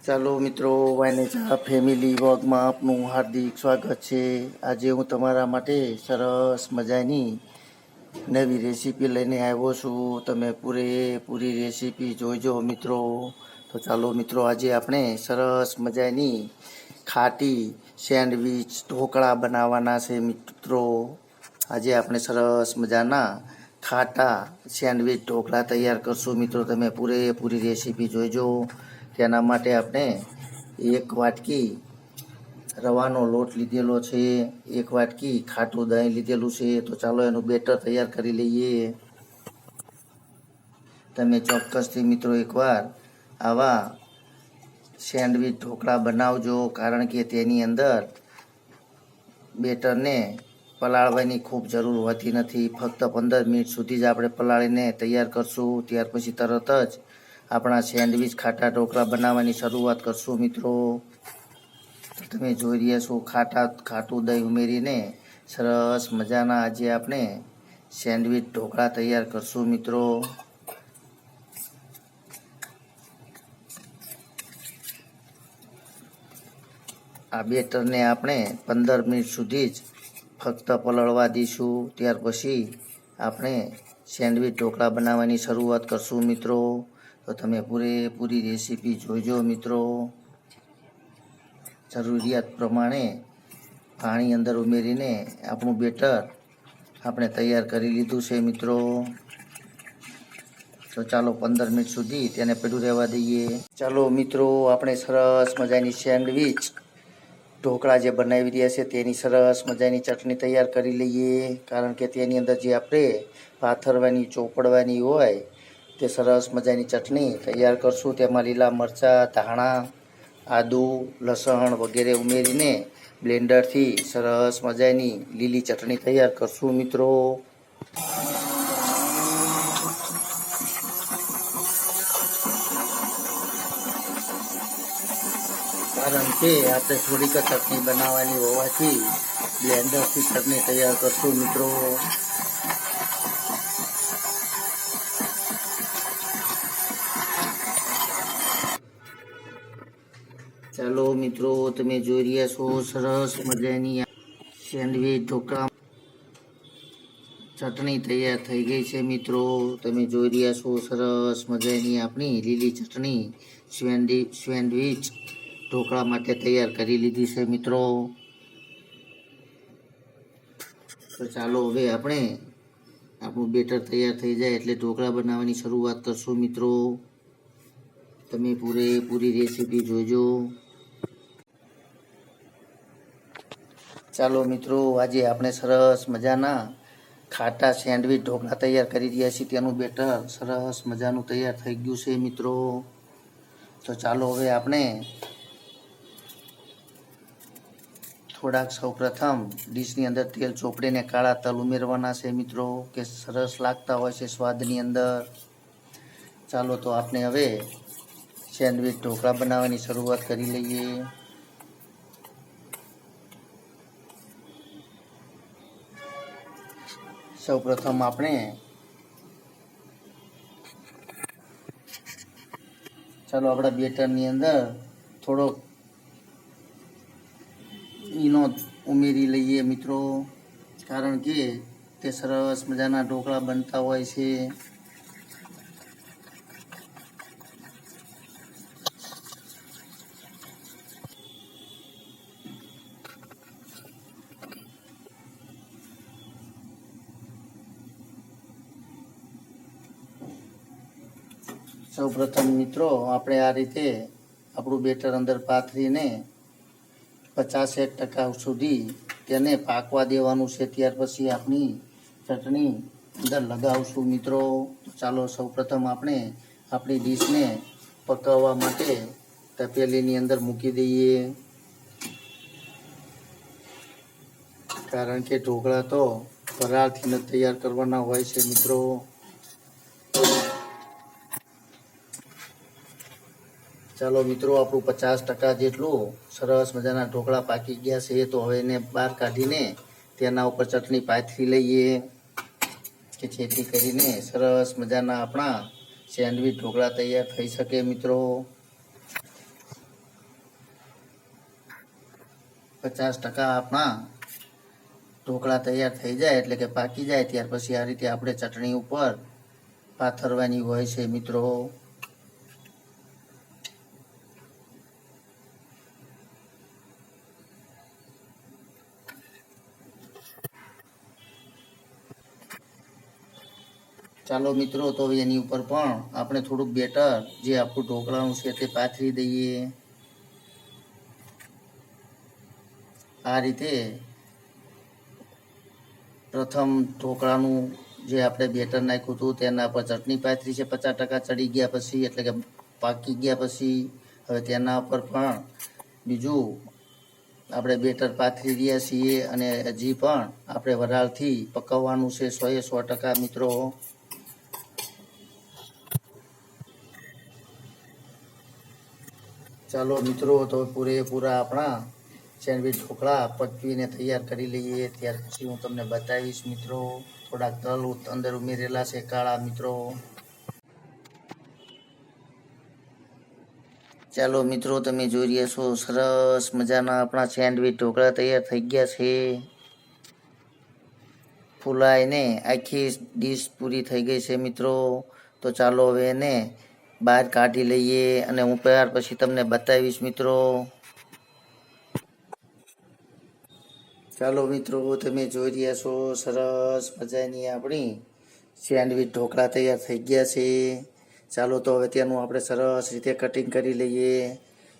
ચાલો મિત્રો, વાનેજા ફેમિલી વ્લોગમાં આપનું હાર્દિક સ્વાગત છે। આજે હું તમારા માટે સરસ મજાની નવી રેસીપી લઈને આવ્યો છું। તમે પૂરેપૂરી રેસીપી જોઈજો મિત્રો। તો ચાલો મિત્રો, આજે આપણે સરસ મજાની ખાટી સેન્ડવીચ ઢોકળા બનાવવાના છે મિત્રો। આજે આપણે સરસ મજાના ખાટા સેન્ડવીચ ઢોકળા તૈયાર કરશું મિત્રો। તમે પૂરેપૂરી રેસીપી જોઈજો। તેના માટે આપણે એક વાટકી રવાનો લોટ લીધેલો છે, એક વાટકી ખાટું દહીં લીધેલું છે। તો ચાલો એનું બેટર તૈયાર કરી લઈએ। તમે ચોક્કસથી મિત્રો એકવાર આવા સેન્ડવીચ ઢોકળા બનાવજો, કારણ કે તેની અંદર બેટરને પલાળવાની ખૂબ જરૂર હોતી નથી। ફક્ત 15 મિનિટ સુધી જ આપણે પલાળીને તૈયાર કરશું। ત્યાર પછી તરત જ આપણા સેન્ડવીચ ખાટા ઢોકળા બનાવવાની શરૂઆત કરશું મિત્રો। તમે જોઈ રહ્યા છો, ખાટું દહીં ઉમેરીને સરસ મજાના આજે આપણે સેન્ડવીચ ઢોકળા તૈયાર કરશું મિત્રો। આ બેટરને આપણે 15 મિનિટ સુધી જ ફક્ત પલળવા દઈશું। ત્યાર પછી આપણે સેન્ડવીચ ઢોકળા બનાવવાની શરૂઆત કરશું મિત્રો। તો તમે પૂરેપૂરી રેસીપી જોઈજો મિત્રો। જરૂરિયાત પ્રમાણે પાણી અંદર ઉમેરીને આપણું બેટર આપણે તૈયાર કરી લીધું છે મિત્રો। તો ચાલો 15 મિનિટ સુધી તેને પડ્યું રહેવા દઈએ। ચાલો મિત્રો, આપણે સરસ મજાની સેન્ડવીચ ઢોકળા જે બનાવી રહ્યા છે તેની સરસ મજાની ચટણી તૈયાર કરી લઈએ, કારણ કે તેની અંદર જે આપણે પાથરવાની ચોપડવાની હોય તે સરસ મજાની ચટણી તૈયાર કરશું। તેમાં લીલા મરચાં, ધાણા, આદુ, લસણ વગેરે ઉમેરીને બ્લેન્ડરથી સરસ મજાની લીલી ચટણી તૈયાર કરશું મિત્રો। કારણ કે આપણે થોડીક ચટણી બનાવવાની હોવાથી બ્લેન્ડરથી ચટણી તૈયાર કરશું મિત્રો। ચાલો મિત્રો, તમે જોઈ રહ્યા છો સરસ મજાની સેન્ડવીચ ઢોકળા ચટણી તૈયાર થઈ ગઈ છે મિત્રો। તમે જોઈ રહ્યા છો સરસ મજાની આપણી લીલી ચટણી સેન્ડવીચ ઢોકળા માટે તૈયાર કરી લીધી છે મિત્રો। તો ચાલો હવે આપણે આપણું બેટર તૈયાર થઈ જાય એટલે ઢોકળા બનાવવાની શરૂઆત કરશું મિત્રો। તમે પૂરેપૂરી રેસીપી જોઈજો। ચાલો મિત્રો, આજે આપણે સરસ મજાના ખાટા સેન્ડવીચ ઢોકળા તૈયાર કરી રહ્યા છીએ। તેનું બેટર સરસ મજાનું તૈયાર થઈ ગયું છે મિત્રો। તો ચાલો હવે આપણે થોડાક સૌપ્રથમ ડીશની અંદર તેલ ચોપડીને કાળા તલ ઉમેરવાના છે મિત્રો, કે સરસ લાગતા હોય છે સ્વાદની અંદર। ચાલો તો આપણે હવે સેન્ડવીચ ઢોકળા બનાવવાની શરૂઆત કરી લઈએ। સૌપ્રથમ આપણે આપણા બેટરની અંદર થોડોક ઈનો ઉમેરી લઈએ મિત્રો, કારણ કે તે સરસ મજાના ઢોકળા બનતા હોય છે। સૌપ્રથમ મિત્રો, આપણે આ રીતે આપણું બેટર અંદર પાથરીને 50% સુધી તેને પાકવા દેવાનું છે। ત્યાર પછી આપણી ચટણી અંદર લગાવશું મિત્રો। તો ચાલો સૌપ્રથમ આપણે આપણી ડીશને પકાવવા માટે તપેલીની અંદર મૂકી દઈએ, કારણ કે ઢોકળા તો વરાળથી જ તૈયાર કરવાના હોય છે મિત્રો। ચાલો મિત્રો, આપણું 50% જેટલું સરસ મજાના ઢોકળા પાકી ગયા છે। તો હવે એને બહાર કાઢીને તેના ઉપર ચટણી પાથરી લઈએ, કે જેથી કરીને સરસ મજાના આપણા સેન્ડવીચ ઢોકળા તૈયાર થઈ શકે મિત્રો। 50% આપણા ઢોકળા તૈયાર થઈ જાય એટલે કે પાકી જાય ત્યાર પછી આ રીતે આપણે ચટણી ઉપર પાથરવાની હોય છે મિત્રો. ચાલો મિત્રો, તો એની ઉપર પણ આપણે થોડુંક બેટર જે આપણું ઢોકળાનું છે તે પાથરી દઈએ. આ રીતે પ્રથમ ઢોકળાનું જે આપણે બેટર નાખ્યું હતું તેના પર ચટણી પાથરી છે 50% ચડી ગયા પછી, એટલે કે પાકી ગયા પછી. હવે તેના પર પણ બીજું આપણે બેટર પાથરી રહ્યા છીએ અને હજી પણ આપણે વરાળથી પકવવાનું છે 100% મિત્રો. ચાલો મિત્રો, તો પૂરેપૂરા આપણા સેન્ડવિચ ઢોકળા પકવીને તૈયાર કરી લઈએ. ત્યાર પછી હું તમને બતાવીશ મિત્રો. થોડાક તલ અંદર ઉમેરેલા છે કાળા મિત્રો. ચાલો મિત્રો, તમે જોઈ રહ્યા છો સરસ મજાના આપણા સેન્ડવિચ ઢોકળા તૈયાર થઈ ગયા છે. ફૂલાઈને આખી ડીશ પૂરી થઈ ગઈ છે મિત્રો. તો ચાલો હવે એને બહાર કાઢી લઈએ અને હું ત્યાર પછી તમને બતાવીશ મિત્રો. ચાલો મિત્રો, તમે જોઈ રહ્યા છો સરસ મજાની આપણી સેન્ડવિચ ઢોકળા તૈયાર થઈ ગયા છે. ચાલો તો હવે તેનું આપણે સરસ રીતે કટિંગ કરી લઈએ.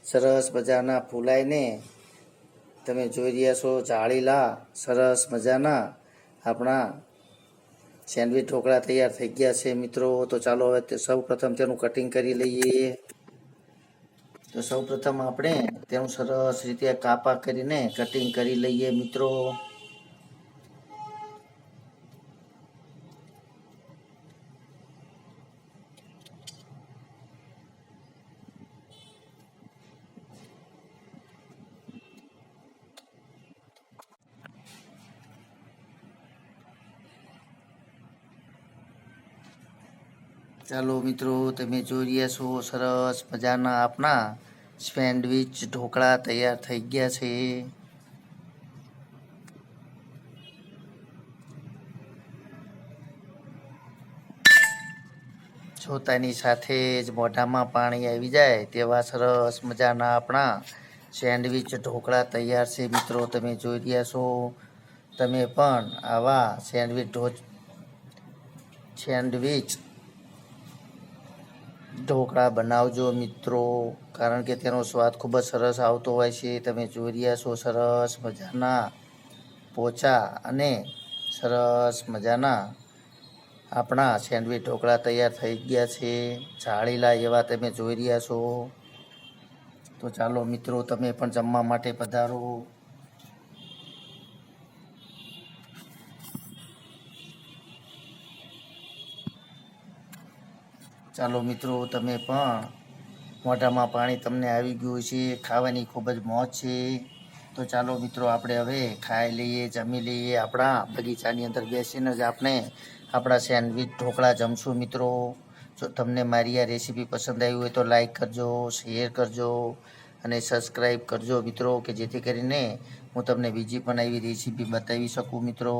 સરસ મજાના ફૂલાઈને તમે જોઈ રહ્યા છો જાળીલા સરસ મજાના આપણા સેન્ડવિચ ઢોકળા તૈયાર થઈ ગયા છે મિત્રો. તો ચાલો હવે સૌ પ્રથમ તેનું કટિંગ કરી લઈએ. તો સૌ પ્રથમ આપણે તેનું સરસ રીતે કાપા કરીને કટિંગ કરી લઈએ મિત્રો. ચાલો મિત્રો, તમે જોઈ રહ્યા છો સરસ મજાના આપણા સેન્ડવિચ ઢોકળા તૈયાર થઈ ગયા છે. જોતાની સાથે જ મોઢામાં પાણી આવી જાય તેવા સરસ મજાના આપણા સેન્ડવિચ ઢોકળા તૈયાર છે મિત્રો. તમે જોઈ રહ્યા છો. તમે પણ આવા સેન્ડવિચ ઢોકળા બનાવજો મિત્રો, કારણ કે તેનો સ્વાદ ખૂબ જ સરસ આવતો હોય છે. તમે જોઈ રહ્યા છો સરસ મજાના પોચા અને સરસ મજાના આપણા સેન્ડવિચ ઢોકળા તૈયાર થઈ ગયા છે. જાળીલા એવા તમે જોઈ રહ્યા છો. તો ચાલો મિત્રો, તમે પણ જમવા માટે પધારો. ચાલો મિત્રો, તમે પણ મોઢામાં પાણી તમને આવી ગયું છે, ખાવાની ખૂબ જ મોજ છે. તો ચાલો મિત્રો, આપણે હવે ખાઈ લઈએ, જમી લઈએ. આપણા બગીચાની અંદર બેસીને જ આપણે આપણા સેન્ડવિચ ઢોકળા જમશું મિત્રો. જો તમને મારી આ રેસીપી પસંદ આવી હોય તો લાઈક કરજો, શેર કરજો અને સબસ્ક્રાઈબ કરજો મિત્રો, કે જેથી કરીને હું તમને બીજી પણ એવી રેસીપી બતાવી શકું મિત્રો.